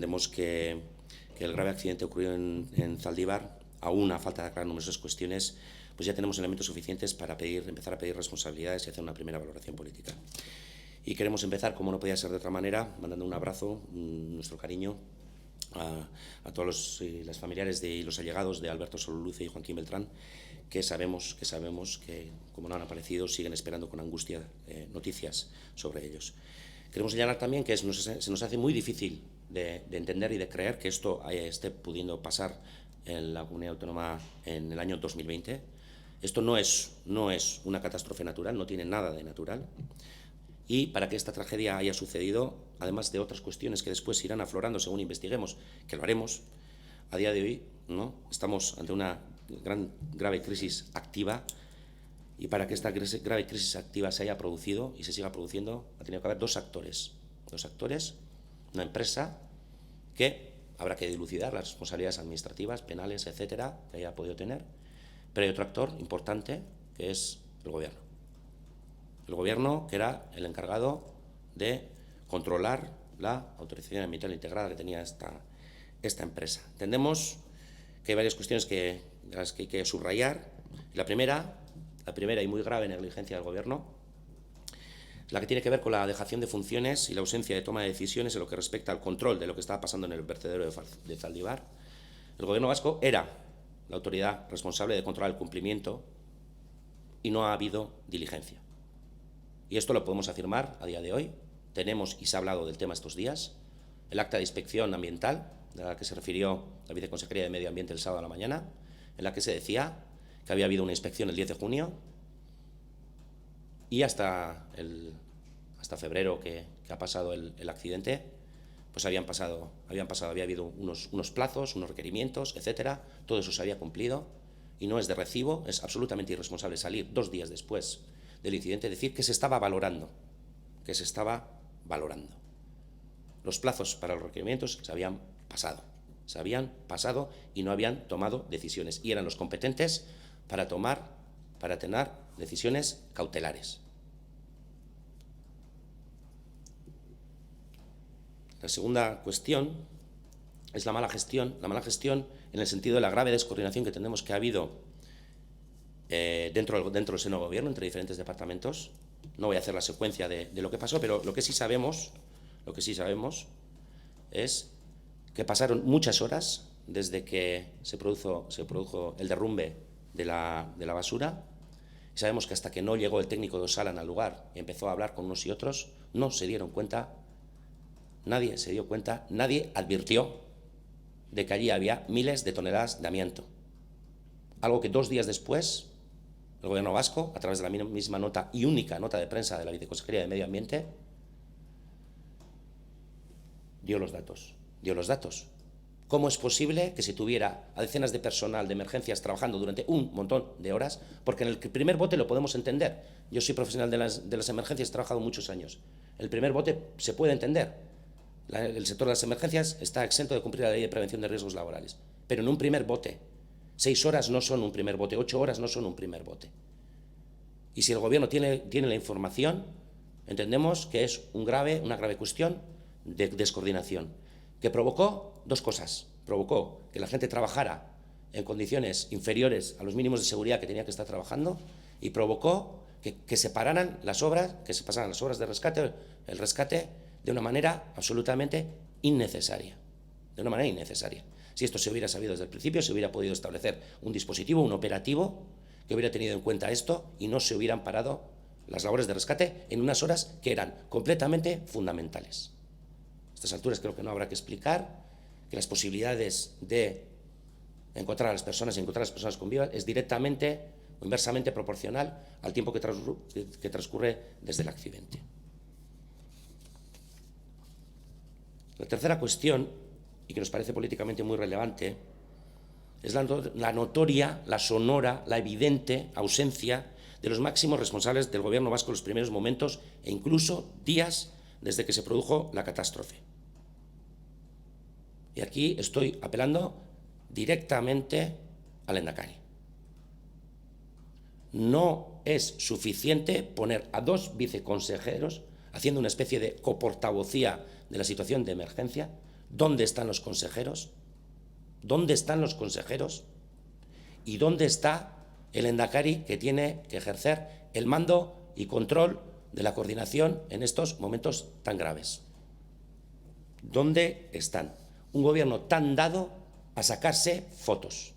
entendemos que el grave accidente ocurrido en Zaldívar, aún a falta de aclarar numerosas cuestiones, pues ya tenemos elementos suficientes para empezar a pedir responsabilidades y hacer una primera valoración política. Y queremos empezar, como no podía ser de otra manera, mandando un abrazo, nuestro cariño a todos los familiares y los allegados de Alberto Sololuce y Joaquín Beltrán, que sabemos que, como no han aparecido, siguen esperando con angustia noticias sobre ellos. Queremos señalar también que se nos hace muy difícil de entender y de creer que esto esté pudiendo pasar en la comunidad autónoma en el año 2020. Esto no es una catástrofe natural, no tiene nada de natural. Y para que esta tragedia haya sucedido, además de otras cuestiones que después irán aflorando según investiguemos, que lo haremos, a día de hoy ¿no? Estamos ante una grave crisis activa, y para que esta grave crisis activa se haya producido y se siga produciendo, ha tenido que haber dos actores, una empresa que habrá que dilucidar las responsabilidades administrativas, penales, etcétera, que haya podido tener, pero hay otro actor importante que es el gobierno. El gobierno, que era el encargado de controlar la autorización ambiental integrada que tenía esta empresa. Entendemos que hay varias cuestiones que hay que subrayar. La primera y muy grave negligencia del gobierno es la que tiene que ver con la dejación de funciones y la ausencia de toma de decisiones en lo que respecta al control de lo que estaba pasando en el vertedero de Zaldívar. El gobierno vasco era la autoridad responsable de controlar el cumplimiento y no ha habido diligencia. Y esto lo podemos afirmar a día de hoy. Tenemos, y se ha hablado del tema estos días, el acta de inspección ambiental, de la que se refirió la Viceconsejería de Medio Ambiente el sábado a la mañana, en la que se decía que había habido una inspección el 10 de junio y hasta febrero que ha pasado el accidente, pues había habido unos plazos, unos requerimientos, etcétera. Todo eso se había cumplido y no es de recibo, es absolutamente irresponsable salir 2 días después del incidente, decir que se estaba valorando. Los plazos para los requerimientos se habían pasado y no habían tomado decisiones. Y eran los competentes para tener decisiones cautelares. La segunda cuestión es la mala gestión en el sentido de la grave descoordinación que entendemos que ha habido dentro del seno del gobierno, entre diferentes departamentos. No voy a hacer la secuencia de lo que pasó, pero lo que sí sabemos es que pasaron muchas horas desde que se produjo el derrumbe de la basura. Y sabemos que hasta que no llegó el técnico de Osalan al lugar y empezó a hablar con unos y otros, no se dieron cuenta, nadie se dio cuenta, nadie advirtió de que allí había miles de toneladas de amianto. Algo que 2 días después, el gobierno vasco, a través de la misma nota y única nota de prensa de la Viceconsejería de Medio Ambiente, dio los datos. ¿Cómo es posible que se tuviera a decenas de personal de emergencias trabajando durante un montón de horas? Porque en el primer bote lo podemos entender. Yo soy profesional de las emergencias, he trabajado muchos años. El primer bote se puede entender. El sector de las emergencias está exento de cumplir la ley de prevención de riesgos laborales. Pero en un primer bote, 6 horas no son un primer bote, 8 horas no son un primer bote. Y si el gobierno tiene la información, entendemos que es una grave cuestión de descoordinación, que provocó 2 cosas. Provocó que la gente trabajara en condiciones inferiores a los mínimos de seguridad que tenía que estar trabajando, y provocó que se pararan las obras, que se pasaran las obras de rescate, el rescate, de una manera absolutamente innecesaria. Si esto se hubiera sabido desde el principio, se hubiera podido establecer un dispositivo, un operativo, que hubiera tenido en cuenta esto y no se hubieran parado las labores de rescate en unas horas que eran completamente fundamentales. A estas alturas creo que no habrá que explicar que las posibilidades de encontrar a las personas con vida es directamente o inversamente proporcional al tiempo que transcurre desde el accidente. La tercera cuestión, y que nos parece políticamente muy relevante, es la notoria, la sonora, la evidente ausencia de los máximos responsables del gobierno vasco en los primeros momentos e incluso días desde que se produjo la catástrofe. Y aquí estoy apelando directamente al Lehendakari. No es suficiente poner a 2 viceconsejeros haciendo una especie de coportavocía de la situación de emergencia, ¿Dónde están los consejeros? ¿Dónde están los consejeros? ¿Y dónde está el Lehendakari, que tiene que ejercer el mando y control de la coordinación en estos momentos tan graves? ¿Dónde están? Un gobierno tan dado a sacarse fotos.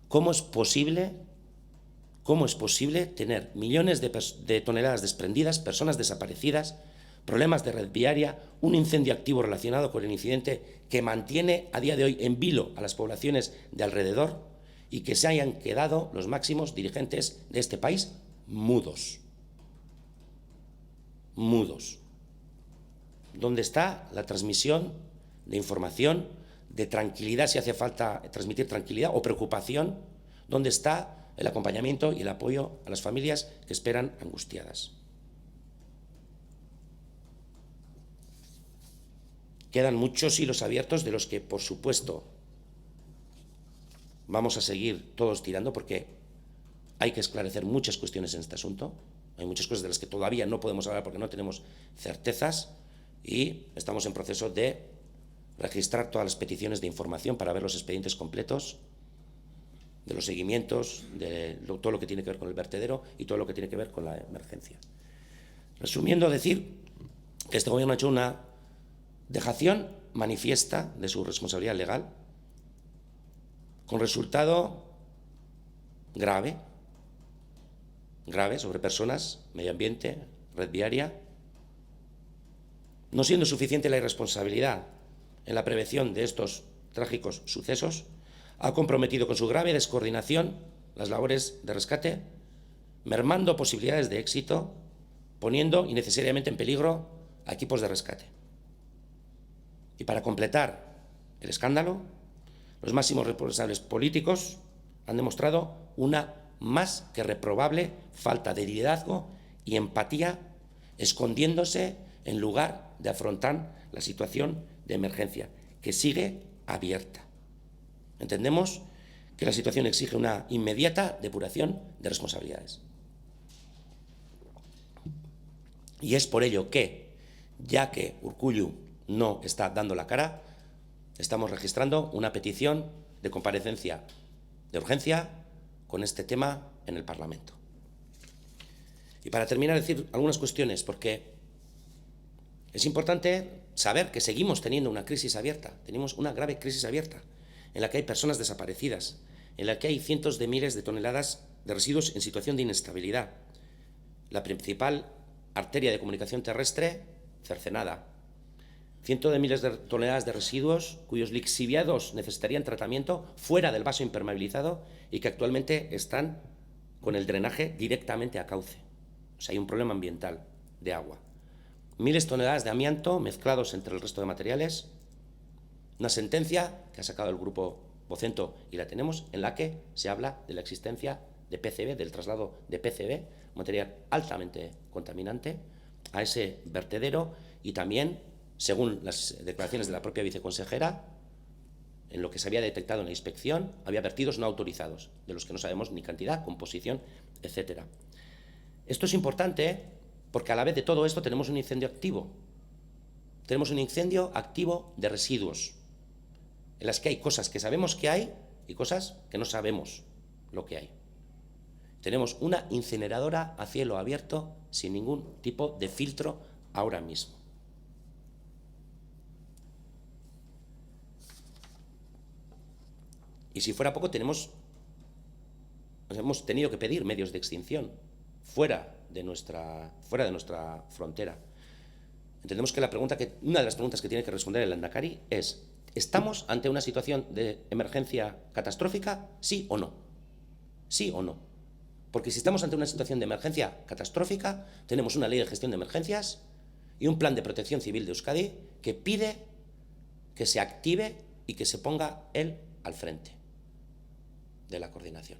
¿Cómo es posible tener millones de toneladas desprendidas, personas desaparecidas, problemas de red viaria, un incendio activo relacionado con el incidente que mantiene a día de hoy en vilo a las poblaciones de alrededor y que se hayan quedado los máximos dirigentes de este país mudos? Mudos. ¿Dónde está la transmisión de información, de tranquilidad, si hace falta transmitir tranquilidad o preocupación? ¿Dónde está el acompañamiento y el apoyo a las familias que esperan angustiadas? Quedan muchos hilos abiertos de los que, por supuesto, vamos a seguir todos tirando, porque hay que esclarecer muchas cuestiones en este asunto. Hay muchas cosas de las que todavía no podemos hablar porque no tenemos certezas, y estamos en proceso de registrar todas las peticiones de información para ver los expedientes completos de los seguimientos, de todo lo que tiene que ver con el vertedero y todo lo que tiene que ver con la emergencia. Resumiendo, decir que este gobierno ha hecho una dejación manifiesta de su responsabilidad legal, con resultado grave sobre personas, medio ambiente, red viaria, no siendo suficiente la irresponsabilidad en la prevención de estos trágicos sucesos, ha comprometido con su grave descoordinación las labores de rescate, mermando posibilidades de éxito, poniendo innecesariamente en peligro a equipos de rescate. Y para completar el escándalo, los máximos responsables políticos han demostrado una más que reprobable falta de liderazgo y empatía, escondiéndose en lugar de afrontar la situación de emergencia, que sigue abierta. Entendemos que la situación exige una inmediata depuración de responsabilidades. Y es por ello que, ya que Urkullu no está dando la cara, estamos registrando una petición de comparecencia de urgencia con este tema en el Parlamento. Y para terminar, decir algunas cuestiones, porque es importante saber que seguimos teniendo una crisis abierta, tenemos una grave crisis abierta, en la que hay personas desaparecidas, en la que hay cientos de miles de toneladas de residuos en situación de inestabilidad. La principal arteria de comunicación terrestre cercenada. Cientos de miles de toneladas de residuos cuyos lixiviados necesitarían tratamiento fuera del vaso impermeabilizado y que actualmente están con el drenaje directamente a cauce. O sea, hay un problema ambiental de agua. Miles de toneladas de amianto mezclados entre el resto de materiales. Una sentencia que ha sacado el grupo Vocento, y la tenemos, en la que se habla de la existencia de PCB, del traslado de PCB, material altamente contaminante, a ese vertedero, y también, según las declaraciones de la propia viceconsejera, en lo que se había detectado en la inspección, había vertidos no autorizados, de los que no sabemos ni cantidad, composición, etc. Esto es importante porque a la vez de todo esto tenemos un incendio activo. Tenemos un incendio activo de residuos, en las que hay cosas que sabemos que hay y cosas que no sabemos lo que hay. Tenemos una incineradora a cielo abierto sin ningún tipo de filtro ahora mismo. Y si fuera poco, hemos tenido que pedir medios de extinción fuera de nuestra frontera. Entendemos que una de las preguntas que tiene que responder el Lehendakari es: ¿estamos ante una situación de emergencia catastrófica? ¿Sí o no? ¿Sí o no? Porque si estamos ante una situación de emergencia catastrófica, tenemos una ley de gestión de emergencias y un plan de protección civil de Euskadi que pide que se active y que se ponga él al frente de la coordinación.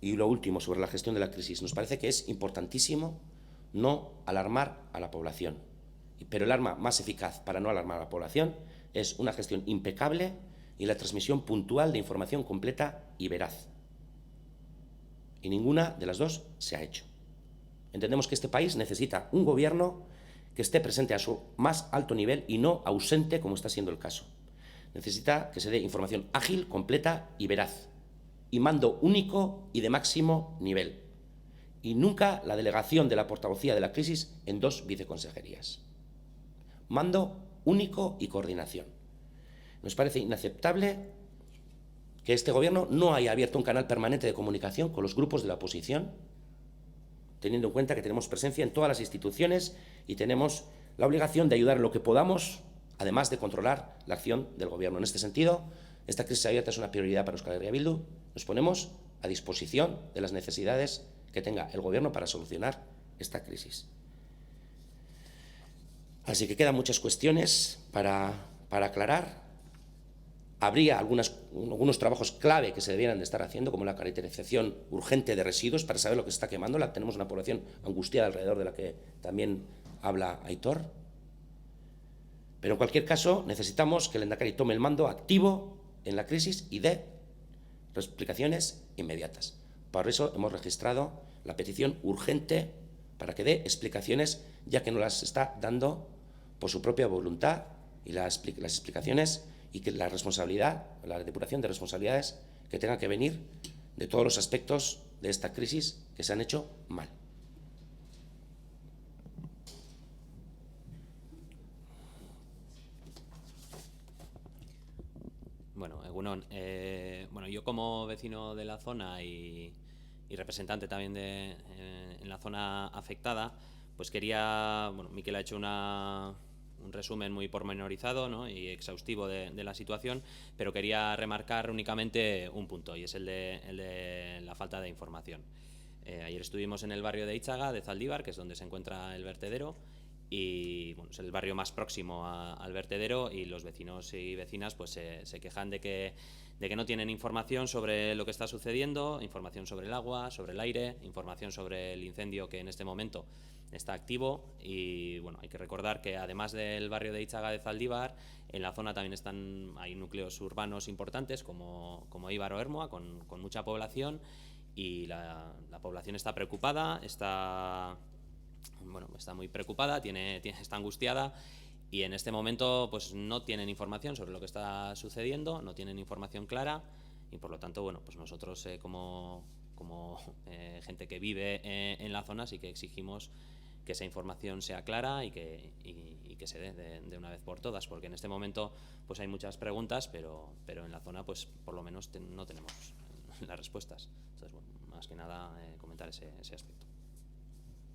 Y lo último, sobre la gestión de la crisis. Nos parece que es importantísimo no alarmar a la población. Pero el arma más eficaz para no alarmar a la población es una gestión impecable y la transmisión puntual de información completa y veraz. y ninguna de las dos se ha hecho. Entendemos que este país necesita un gobierno que esté presente a su más alto nivel y no ausente, como está siendo el caso. Necesita que se dé información ágil, completa y veraz, y mando único y de máximo nivel, y nunca la delegación de la portavocía de la crisis en 2 viceconsejerías. Mando único y coordinación. Nos parece inaceptable que este gobierno no haya abierto un canal permanente de comunicación con los grupos de la oposición, teniendo en cuenta que tenemos presencia en todas las instituciones y tenemos la obligación de ayudar en lo que podamos, además de controlar la acción del gobierno. En este sentido, esta crisis abierta es una prioridad para Euskal Herria Bildu. Nos ponemos a disposición de las necesidades que tenga el gobierno para solucionar esta crisis. Así que quedan muchas cuestiones para aclarar. Habría algunos trabajos clave que se debieran de estar haciendo, como la caracterización urgente de residuos para saber lo que se está quemando. Tenemos una población angustiada alrededor de la que también habla Aitor. Pero en cualquier caso, necesitamos que el Lehendakari tome el mando activo en la crisis y dé explicaciones inmediatas. Por eso hemos registrado la petición urgente para que dé explicaciones, ya que no las está dando por su propia voluntad, y las explicaciones y que la responsabilidad, la depuración de responsabilidades que tenga que venir de todos los aspectos de esta crisis que se han hecho mal. Bueno, Egunon, bueno, yo como vecino de la zona y representante también en la zona afectada, pues quería, bueno, Miquel ha hecho un resumen muy pormenorizado, ¿no?, y exhaustivo de la situación, pero quería remarcar únicamente un punto, y es el de la falta de información. Ayer estuvimos en el barrio de Itzaga, de Zaldívar, que es donde se encuentra el vertedero, y bueno, es el barrio más próximo al vertedero, y los vecinos y vecinas pues se quejan de que no tienen información sobre lo que está sucediendo, información sobre el agua, sobre el aire, información sobre el incendio que en este momento está activo. Y bueno, hay que recordar que además del barrio de Itzaga de Zaldívar, en la zona también hay núcleos urbanos importantes como Eibar o Ermua, con mucha población, y la población está preocupada, está muy preocupada, está angustiada, y en este momento pues no tienen información sobre lo que está sucediendo, no tienen información clara, y por lo tanto, bueno, pues nosotros como gente que vive en la zona sí que exigimos que esa información sea clara y que se dé de una vez por todas, porque en este momento pues hay muchas preguntas, pero en la zona pues por lo menos no tenemos las respuestas. Entonces, bueno, más que nada comentar ese aspecto.